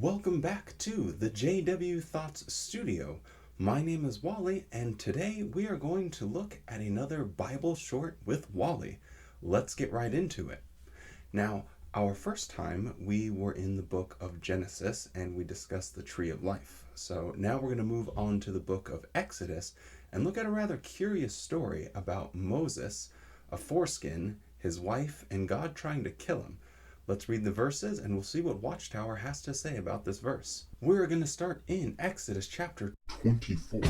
Welcome back to the JW Thoughts Studio. My name is Wally, and today we are going to look at another Bible short with Wally. Let's get right into it. Now, our first time we were in the book of Genesis and we discussed the tree of life. So now we're going to move on to the book of Exodus and look at a rather curious story about Moses, a foreskin, his wife, and God trying to kill him. Let's read the verses and we'll see what Watchtower has to say about this verse. We're going to start in Exodus chapter 24.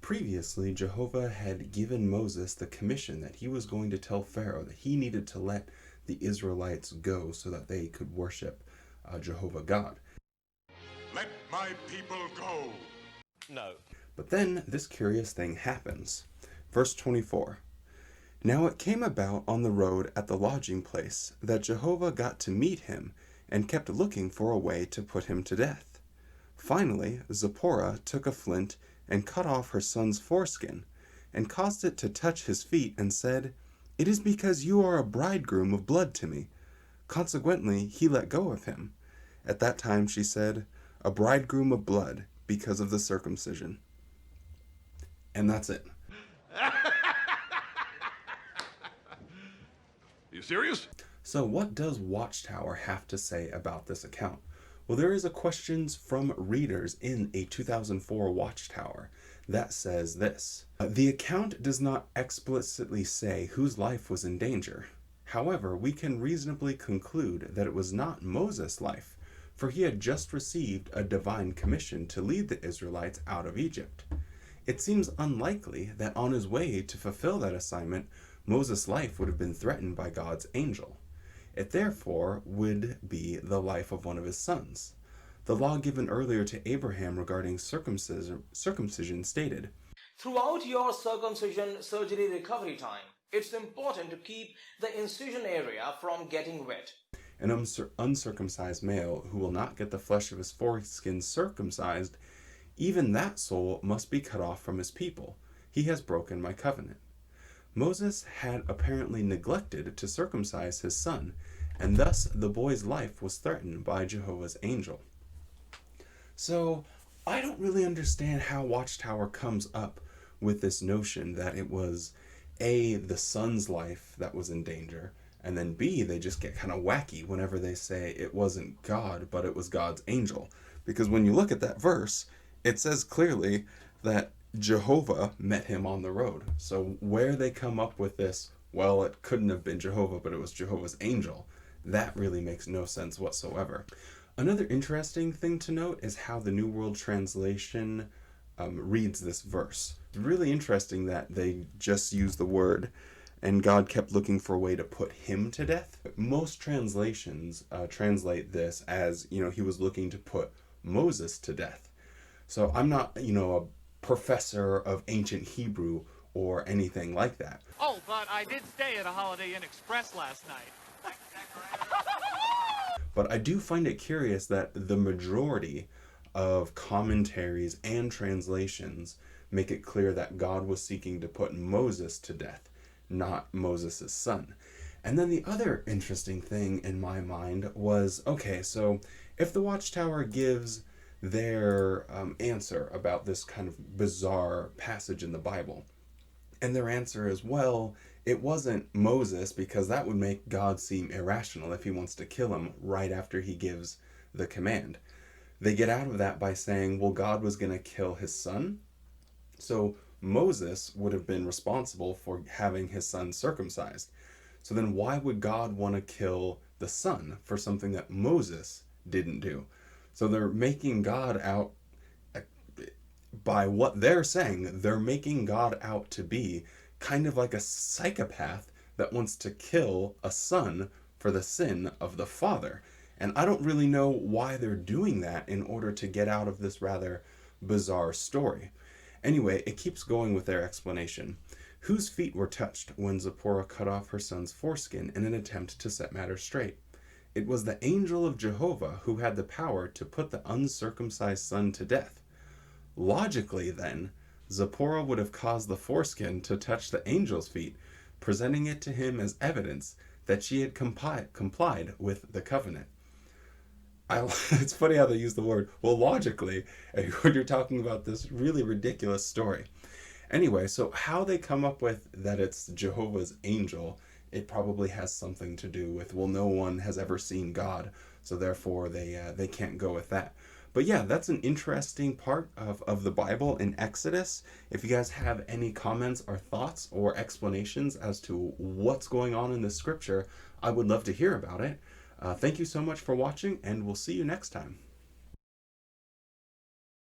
Previously, Jehovah had given Moses the commission that he was going to tell Pharaoh that he needed to let the Israelites go so that they could worship Jehovah God. Let my people go. No. But then this curious thing happens. Verse 24. Now it came about on the road at the lodging place that Jehovah got to meet him and kept looking for a way to put him to death. Finally, Zipporah took a flint and cut off her son's foreskin and caused it to touch his feet and said, "It is because you are a bridegroom of blood to me." Consequently, he let go of him. At that time she said, "A bridegroom of blood because of the circumcision." And that's it. You serious? So what does Watchtower have to say about this account? Well, there is a questions from readers in a 2004 Watchtower that says this. The account does not explicitly say whose life was in danger. However, we can reasonably conclude that it was not Moses' life, for he had just received a divine commission to lead the Israelites out of Egypt. It seems unlikely that on his way to fulfill that assignment, Moses' life would have been threatened by God's angel. It therefore would be the life of one of his sons. The law given earlier to Abraham regarding circumcision stated, Throughout your circumcision surgery recovery time, it's important to keep the incision area from getting wet. An uncircumcised male who will not get the flesh of his foreskin circumcised, even that soul must be cut off from his people. He has broken my covenant. Moses had apparently neglected to circumcise his son, and thus the boy's life was threatened by Jehovah's angel. So, I don't really understand how Watchtower comes up with this notion that it was A, the son's life that was in danger, and then B, they just get kind of wacky whenever they say it wasn't God, but it was God's angel. Because when you look at that verse, it says clearly that Jehovah met him on the road. So where they come up with this, well, it couldn't have been Jehovah, but it was Jehovah's angel, that really makes no sense whatsoever. Another interesting thing to note is how the New World Translation reads this verse. It's really interesting that they just use the word, and God kept looking for a way to put him to death. Most translations translate this as, he was looking to put Moses to death. So I'm not, a professor of ancient Hebrew or anything like that. Oh, but I did stay at a Holiday Inn Express last night. But I do find it curious that the majority of commentaries and translations make it clear that God was seeking to put Moses to death, not Moses' son. And then the other interesting thing in my mind was, okay, so if the Watchtower gives their answer about this kind of bizarre passage in the Bible, and their answer is, well, it wasn't Moses, because that would make God seem irrational if he wants to kill him right after he gives the command. They get out of that by saying, well, God was going to kill his son, so Moses would have been responsible for having his son circumcised. So then why would God want to kill the son for something that Moses didn't do? So they're making God out, by what they're saying, they're making God out to be kind of like a psychopath that wants to kill a son for the sin of the father. And I don't really know why they're doing that in order to get out of this rather bizarre story. Anyway, it keeps going with their explanation. Whose feet were touched when Zipporah cut off her son's foreskin in an attempt to set matters straight? It was the angel of Jehovah who had the power to put the uncircumcised son to death. Logically, then, Zipporah would have caused the foreskin to touch the angel's feet, presenting it to him as evidence that she had complied with the covenant. It's funny how they use the word, well, logically, when you're talking about this really ridiculous story. Anyway, so how they come up with that it's Jehovah's angel, it probably has something to do with, well, no one has ever seen God, so therefore they can't go with that. But yeah, that's an interesting part of the Bible in Exodus. If you guys have any comments or thoughts or explanations as to what's going on in the scripture, I would love to hear about it. Thank you so much for watching, and we'll see you next time.